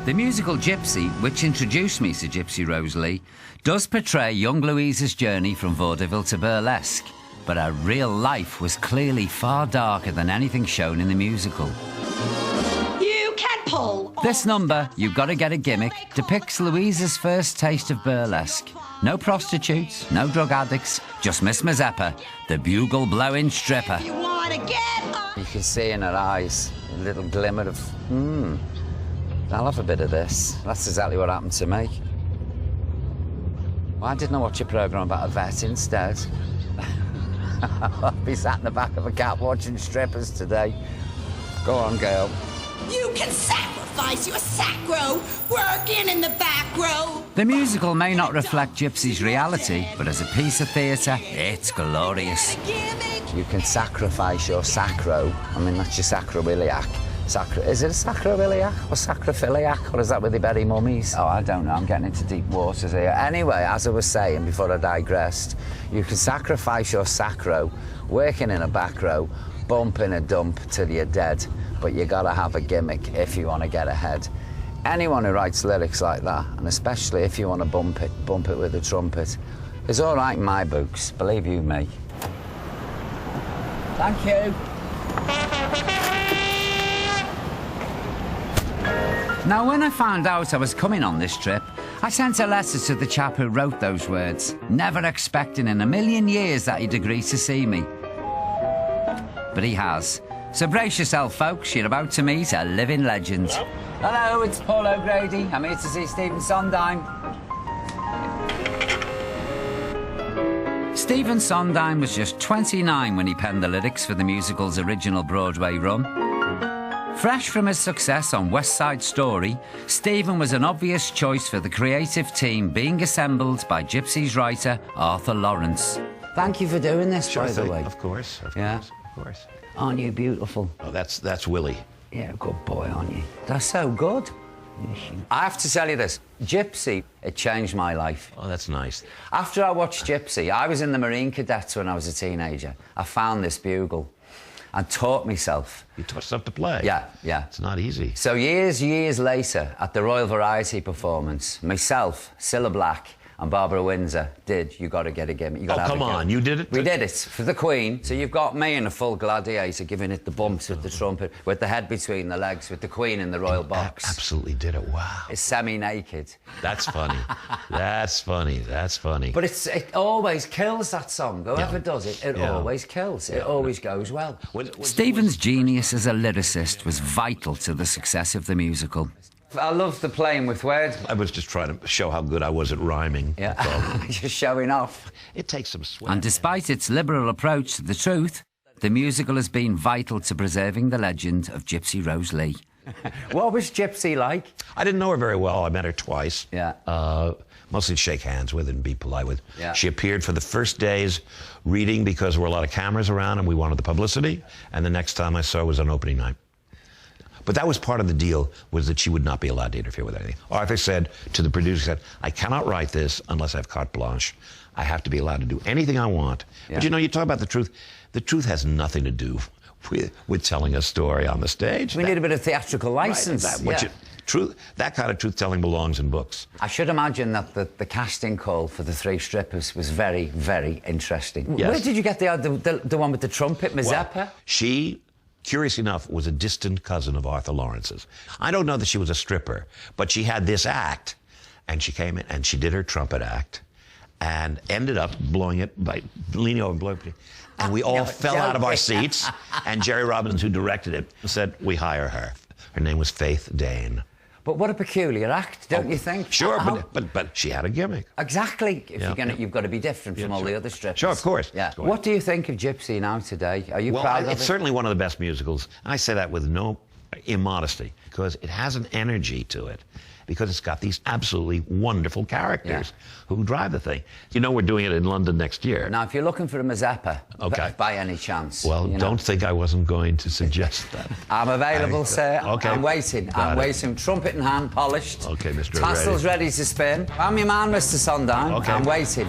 The musical Gypsy, which introduced me to Gypsy Rose Lee, does portray young Louisa's journey from vaudeville to burlesque, but her real life was clearly far darker than anything shown in the musical. You can pull. This number, You've Got to Get a Gimmick, depicts Louisa's first taste of burlesque. No prostitutes, no drug addicts, just Miss Mazeppa, the bugle-blowing stripper. You want to get up. You can see in her eyes a little glimmer of, I'll have a bit of this. That's exactly what happened to me. Why didn't I watch a programme about a vet instead? I'll be sat in the back of a cab watching strippers today. Go on, girl. You can sacrifice your sacro, working in the back row. The musical may not reflect Gypsy's reality, but as a piece of theatre, it's glorious. You can sacrifice your sacro. I mean, that's your sacroiliac. Is it a sacroiliac or sacrophiliac, or is that where they bury mummies? Oh, I don't know. I'm getting into deep waters here. Anyway, as I was saying before I digressed, you can sacrifice your sacro, working in a back row, bumping a dump till you're dead, but you gotta have a gimmick if you want to get ahead. Anyone who writes lyrics like that, and especially if you want to bump it with a trumpet, is all right in my books, believe you me. Thank you. Now, when I found out I was coming on this trip, I sent a letter to the chap who wrote those words, never expecting in a million years that he'd agree to see me. But he has. So brace yourself, folks, you're about to meet a living legend. Hello, it's Paul O'Grady. I'm here to see Stephen Sondheim. Stephen Sondheim was just 29 when he penned the lyrics for the musical's original Broadway run. Fresh from his success on West Side Story, Stephen was an obvious choice for the creative team being assembled by Gypsy's writer, Arthur Lawrence. Thank you for doing this, sure by the way. Of course, of course. Aren't you beautiful? Oh, that's Willie. Yeah, good boy, aren't you? That's so good. I have to tell you this. Gypsy, it changed my life. Oh, that's nice. After I watched Gypsy, I was in the Marine Cadets when I was a teenager. I found this bugle and taught myself. You taught yourself to play? Yeah, yeah. It's not easy. So years later, at the Royal Variety performance, myself, Cilla Black, and Barbara Windsor did You Got to Get a Gimmick. Oh, come on, you did it? We did it for the Queen. So you've got me in a full gladiator giving it the bumps with the trumpet, with the head between the legs, with the Queen in the royal box. Absolutely did it, wow. It's semi-naked. That's funny. That's funny, that's funny. But it always kills, that song. Whoever does it, it always kills. It always goes well. Stephen's genius as a lyricist was vital to the success of the musical. I love the playing with words. I was just trying to show how good I was at rhyming. Yeah, just showing off. It takes some sweat. And despite its liberal approach to the truth, the musical has been vital to preserving the legend of Gypsy Rose Lee. What was Gypsy like? I didn't know her very well. I met her twice. Yeah. Mostly shake hands with and be polite with. Yeah. She appeared for the first days reading because there were a lot of cameras around and we wanted the publicity. And the next time I saw her was on opening night. But that was part of the deal, was that she would not be allowed to interfere with anything. Arthur said to the producer, said, I cannot write this unless I have carte blanche. I have to be allowed to do anything I want. Yeah. But you know, you talk about the truth. The truth has nothing to do with telling a story on the stage. We need a bit of theatrical license. Right, that kind of truth-telling belongs in books. I should imagine that the casting call for the three strippers was very, very interesting. Yes. Where did you get the one with the trumpet, Mazeppa? Well, she, curious enough, was a distant cousin of Arthur Lawrence's. I don't know that she was a stripper, but she had this act, and she came in and she did her trumpet act and ended up blowing it by leaning over and blowing it. And we all fell out of our seats, and Jerry Robbins, who directed it, said, we hire her. Her name was Faith Dane. But what a peculiar act, don't you think? Sure, but she had a gimmick. Exactly. If you've got to be different from all the other strippers. Sure, of course. Yeah. What do you think of Gypsy now today? Are you proud of it? It's certainly one of the best musicals. And I say that with no immodesty, because it has an energy to it, because it's got these absolutely wonderful characters who drive the thing. You know, we're doing it in London next year. Now, if you're looking for a Mazeppa, by any chance... Well, don't think I wasn't going to suggest that. I'm available, sir. Okay. I'm waiting. I'm waiting. Trumpet in hand, polished. Okay, Mr. Tassels ready to spin. I'm your man, Mr. Sondheim. Okay. I'm waiting.